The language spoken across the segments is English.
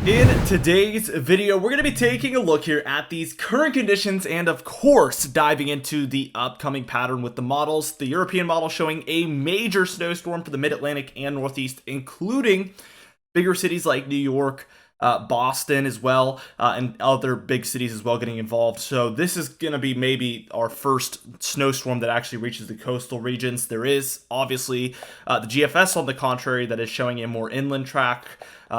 In today's video, we're going to be taking a look here at these current conditions and of course diving into the upcoming pattern with the models. The European model showing a major snowstorm for the mid-Atlantic and Northeast, including bigger cities like New York, Boston as well, and other big cities as well getting involved. So this is going to be maybe our first snowstorm that actually reaches the coastal regions. There is obviously the GFS on the contrary that is showing a more inland track.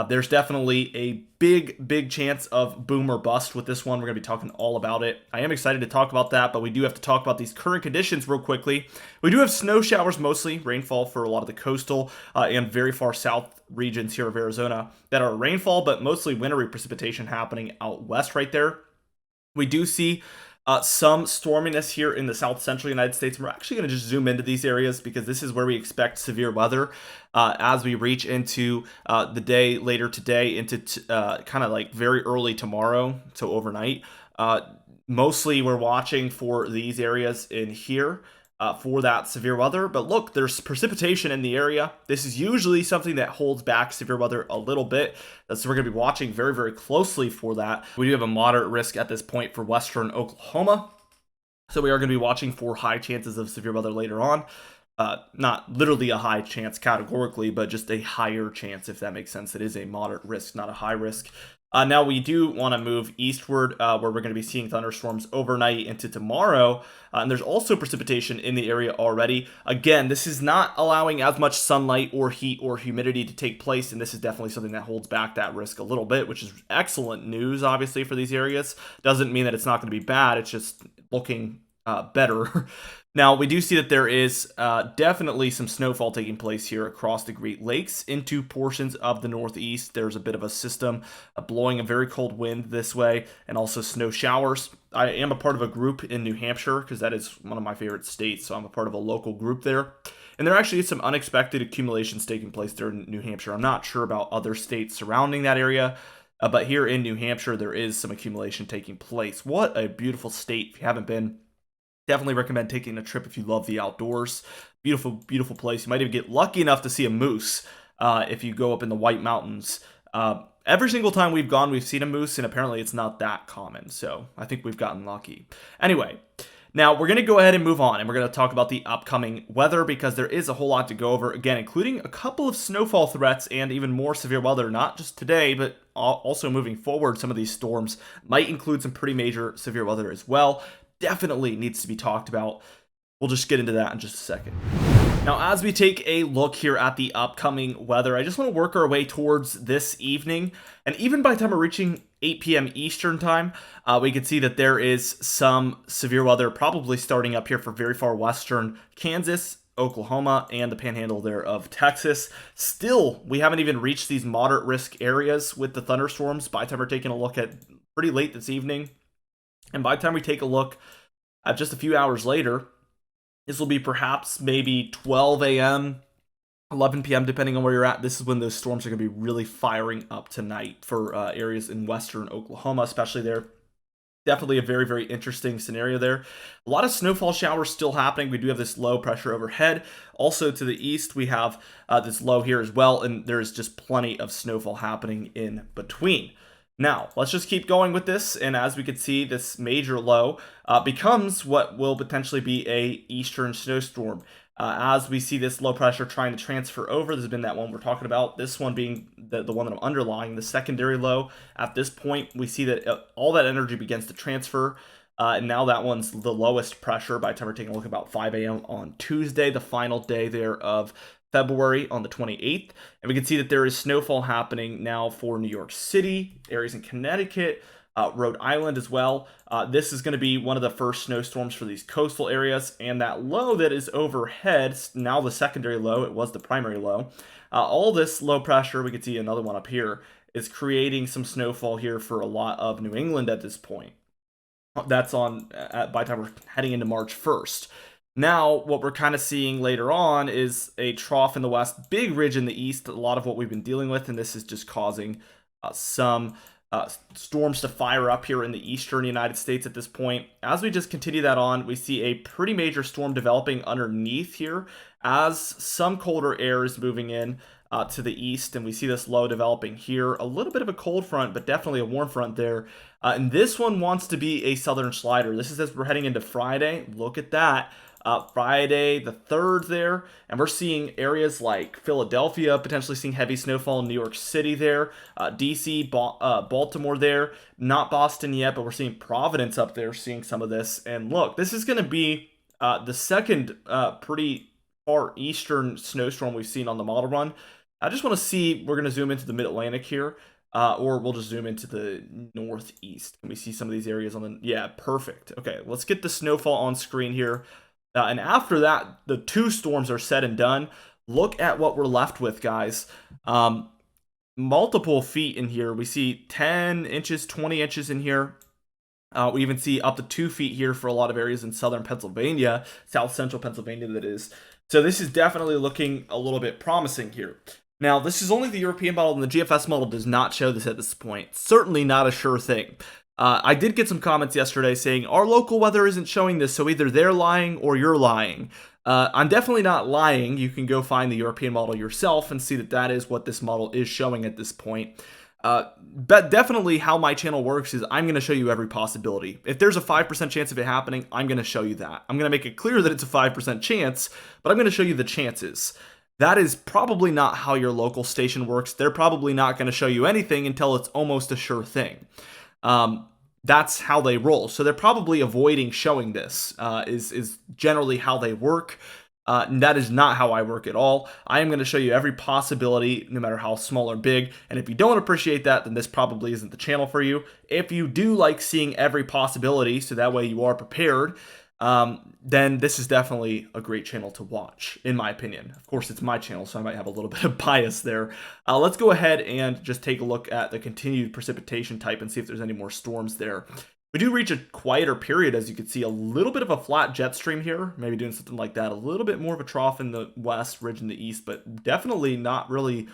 There's definitely a big chance of boom or bust with this one. We're going to be talking all about it. I am excited to talk about that, but we do have to talk about these current conditions real quickly. We do have snow showers, mostly rainfall for a lot of the coastal and very far south regions here of Arizona that are rainfall, but mostly wintry precipitation happening out west right there. We do see some storminess here in the south central United States. We're actually going to just zoom into these areas because this is where we expect severe weather as we reach into the day later today into kind of like very early tomorrow, so overnight. Mostly we're watching for these areas in here for that severe weather. But look, there's precipitation in the area. This is usually something that holds back severe weather a little bit. So we're going to be watching very closely for that. We do have a moderate risk at this point for western Oklahoma. So we are going to be watching for high chances of severe weather later on. Not literally a high chance categorically, but just a higher chance, if that makes sense. It is a moderate risk, not a high risk. Now we do want to move eastward where we're going to be seeing thunderstorms overnight into tomorrow. And there's also precipitation in the area already. Again, this is not allowing as much sunlight or heat or humidity to take place. And this is definitely something that holds back that risk a little bit, which is excellent news, obviously, for these areas. Doesn't mean that it's not going to be bad. It's just looking better. Now, we do see that there is definitely some snowfall taking place here across the Great Lakes into portions of the Northeast. There's a bit of a system blowing a very cold wind this way and also snow showers. I am a part of a group in New Hampshire because that is one of my favorite states, so I'm a part of a local group there. And there actually is some unexpected accumulations taking place there in New Hampshire. I'm not sure about other states surrounding that area, but here in New Hampshire, there is some accumulation taking place. What a beautiful state. If you haven't been, definitely recommend taking a trip if you love the outdoors. Beautiful place. You might even get lucky enough to see a moose if you go up in the White Mountains. Every single time we've gone, we've seen a moose, and apparently it's not that common. So I think we've gotten lucky. Anyway, now we're going to go ahead and move on, and we're going to talk about the upcoming weather because there is a whole lot to go over, again, including a couple of snowfall threats and even more severe weather, not just today, but also moving forward. Some of these storms might include some pretty major severe weather as well. Definitely needs to be talked about. We'll just get into that in just a second. Now, as we take a look here at the upcoming weather, I just want to work our way towards this evening. And even by the time we're reaching 8 p.m. Eastern time, we can see that there is some severe weather probably starting up here for very far western Kansas, Oklahoma, and the panhandle there of Texas. Still, we haven't even reached these moderate risk areas with the thunderstorms by the time we're taking a look at pretty late this evening. And by the time we take a look at just a few hours later, this will be perhaps maybe 12 a.m., 11 p.m., depending on where you're at. This is when those storms are going to be really firing up tonight for areas in western Oklahoma, especially there. Definitely a very interesting scenario there. A lot of snowfall showers still happening. We do have this low pressure overhead. Also to the east, we have this low here as well, and there's just plenty of snowfall happening in between. Now, let's just keep going with this, and as we can see, this major low becomes what will potentially be a eastern snowstorm. As we see this low pressure trying to transfer over, this has been that one we're talking about, this one being the one that I'm underlying, the secondary low. At this point, we see that all that energy begins to transfer, and now that one's the lowest pressure by the time we're taking a look at about 5 a.m. on Tuesday, the final day there of February on the 28th. And we can see that there is snowfall happening now for New York City, areas in Connecticut, Rhode Island as well. This is going to be one of the first snowstorms for these coastal areas. And that low that is overhead, now the secondary low, it was the primary low. All this low pressure, we can see another one up here, is creating some snowfall here for a lot of New England at this point. That's on by the time we're heading into March 1st. Now, what we're kind of seeing later on is a trough in the west, big ridge in the east, a lot of what we've been dealing with, and this is just causing some storms to fire up here in the eastern United States at this point. As we just continue that on, we see a pretty major storm developing underneath here as some colder air is moving in to the east, and we see this low developing here. A little bit of a cold front, but definitely a warm front there. And this one wants to be a southern slider. This is as we're heading into Friday. Look at that. Friday the 3rd there, and we're seeing areas like Philadelphia potentially seeing heavy snowfall in New York City there, DC, Baltimore there, not Boston yet, but we're seeing Providence up there seeing some of this. And look, this is going to be the second pretty far eastern snowstorm we've seen on the model run. I just want to see, we're going to zoom into the mid-Atlantic here, or we'll just zoom into the northeast. Can we see some of these areas on the, yeah, perfect. Okay, let's get the snowfall on screen here. And after that, the 2 storms are said and done. Look at what we're left with, guys. Multiple feet in here. We see 10 inches, 20 inches in here. We even see up to 2 feet here for a lot of areas in southern Pennsylvania, south central Pennsylvania, that is. So this is definitely looking a little bit promising here. Now, this is only the European model, and the GFS model does not show this at this point. Certainly not a sure thing. I did get some comments yesterday saying our local weather isn't showing this, so either they're lying or you're lying. I'm definitely not lying. You can go find the European model yourself and see that that is what this model is showing at this point. But definitely how my channel works is I'm going to show you every possibility. If there's a 5% chance of it happening, I'm going to show you that. I'm going to make it clear that it's a 5% chance, but I'm going to show you the chances. That is probably not how your local station works. They're probably not going to show you anything until it's almost a sure thing. That's how they roll. So they're probably avoiding showing this, is generally how they work. And that is not how I work at all. I am going to show you every possibility, no matter how small or big. And if you don't appreciate that, then this probably isn't the channel for you. If you do like seeing every possibility, so that way you are prepared, then this is definitely a great channel to watch, in my opinion. Of course, it's my channel, so I might have a little bit of bias there. Let's go ahead and just take a look at the continued precipitation type and see if there's any more storms there. We do reach a quieter period, as you can see, a little bit of a flat jet stream here, maybe doing something like that, a little bit more of a trough in the west, ridge in the east, but definitely not really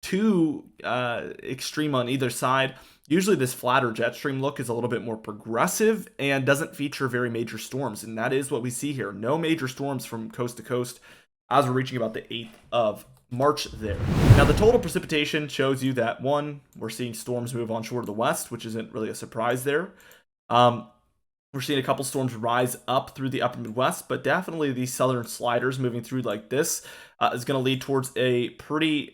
too extreme on either side. Usually this flatter jet stream look is a little bit more progressive and doesn't feature very major storms, and that is what we see here. No major storms from coast to coast as we're reaching about the 8th of March there. Now the total precipitation shows you that, one, we're seeing storms move onshore to the west, which isn't really a surprise there. We're seeing a couple storms rise up through the upper Midwest, but definitely these southern sliders moving through like this is going to lead towards a pretty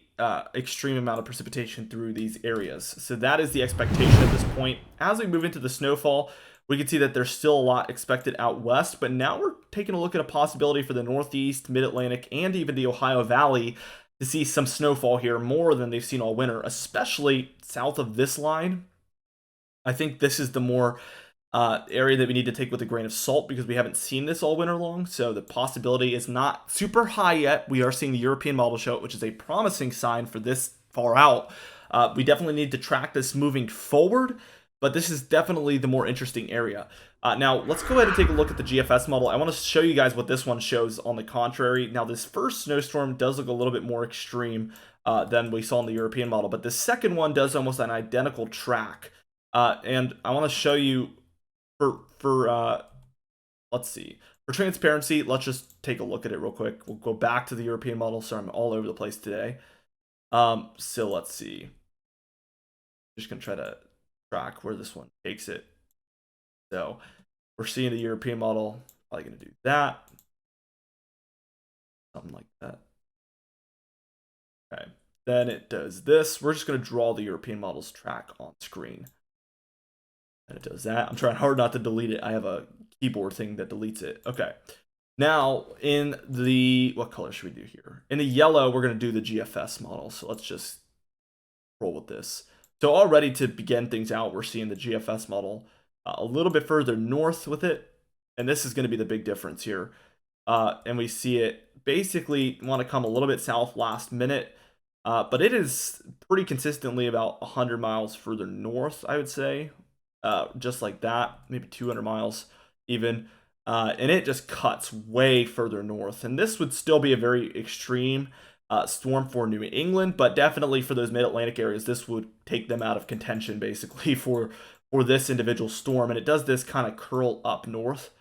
extreme amount of precipitation through these areas. So that is the expectation at this point. As we move into the snowfall, we can see that there's still a lot expected out west, but now we're taking a look at a possibility for the Northeast, Mid-Atlantic, and even the Ohio Valley to see some snowfall here, more than they've seen all winter, especially south of this line. I think this is the more area that we need to take with a grain of salt, because we haven't seen this all winter long. So the possibility is not super high yet. We are seeing the European model show it, which is a promising sign for this far out. We definitely need to track this moving forward, but this is definitely the more interesting area. Now, let's go ahead and take a look at the GFS model. I want to show you guys what this one shows on the contrary. Now, this first snowstorm does look a little bit more extreme than we saw in the European model, but the second one does almost an identical track. And I want to show you let's see, for transparency, let's just take a look at it real quick. We'll go back to the European model. Sorry, I'm all over the place today. So let's see. Just gonna try to track where this one takes it. So we're seeing the European model, probably gonna do that. Something like that. Okay. Then it does this. We're just gonna draw the European model's track on screen. And it does that. I'm trying hard not to delete it. I have a keyboard thing that deletes it. Okay. Now, in the, what color should we do here? In the yellow, we're going to do the GFS model. So let's just roll with this. So already to begin things out, we're seeing the GFS model a little bit further north with it. And this is going to be the big difference here. And we see it basically want to come a little bit south last minute. But it is pretty consistently about 100 miles further north, I would say. Just like that, maybe 200 miles even, and it just cuts way further north. And this would still be a very extreme storm for New England, but definitely for those mid-Atlantic areas, this would take them out of contention basically for this individual storm. And it does this kind of curl up north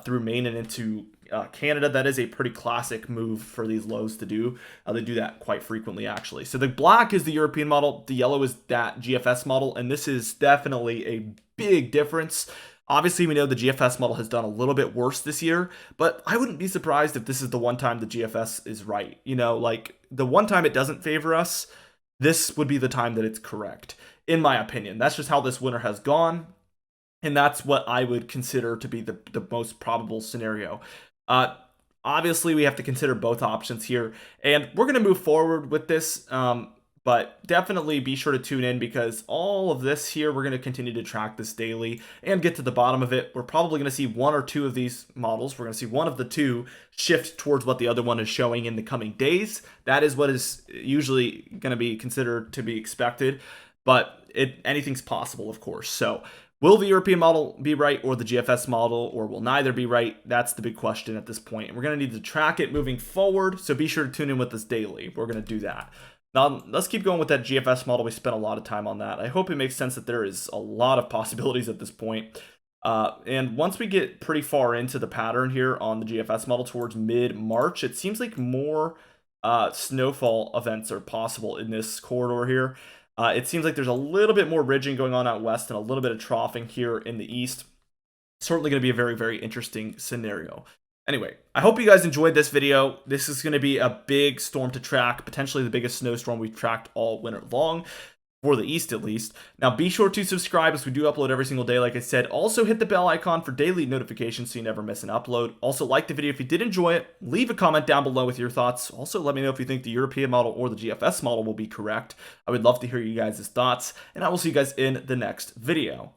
through Maine and into Canada. That is a pretty classic move for these lows to do. They do that quite frequently, actually. So the black is the European model, the yellow is that GFS model, and this is definitely a big difference. Obviously, we know the GFS model has done a little bit worse this year, but I wouldn't be surprised if this is the one time the GFS is right. You know, like the one time it doesn't favor us, this would be the time that it's correct, in my opinion. That's just how this winter has gone, and that's what I would consider to be the most probable scenario. Uh, Obviously, we have to consider both options here, and we're going to move forward with this. But definitely be sure to tune in, because all of this here, we're going to continue to track this daily and get to the bottom of it. We're probably going to see one or two of these models. We're going to see one of the two shift towards what the other one is showing in the coming days. That is what is usually going to be considered to be expected, but anything's possible, of course. So will the European model be right, or the GFS model, or will neither be right? That's the big question at this point. And we're going to need to track it moving forward, so be sure to tune in with us daily. We're going to do that. Now, let's keep going with that GFS model. We spent a lot of time on that. I hope it makes sense that there is a lot of possibilities at this point. And once we get pretty far into the pattern here on the GFS model towards mid-March, it seems like more snowfall events are possible in this corridor here. It seems like there's a little bit more ridging going on out west and a little bit of troughing here in the east. Certainly going to be a very, very interesting scenario. Anyway, I hope you guys enjoyed this video. This is going to be a big storm to track, potentially the biggest snowstorm we've tracked all winter long, for the east at least. Now be sure to subscribe, as we do upload every single day, like I said. Also hit the bell icon for daily notifications so you never miss an upload. Also like the video if you did enjoy it. Leave a comment down below with your thoughts. Also let me know if you think the European model or the GFS model will be correct. I would love to hear you guys' thoughts, and I will see you guys in the next video.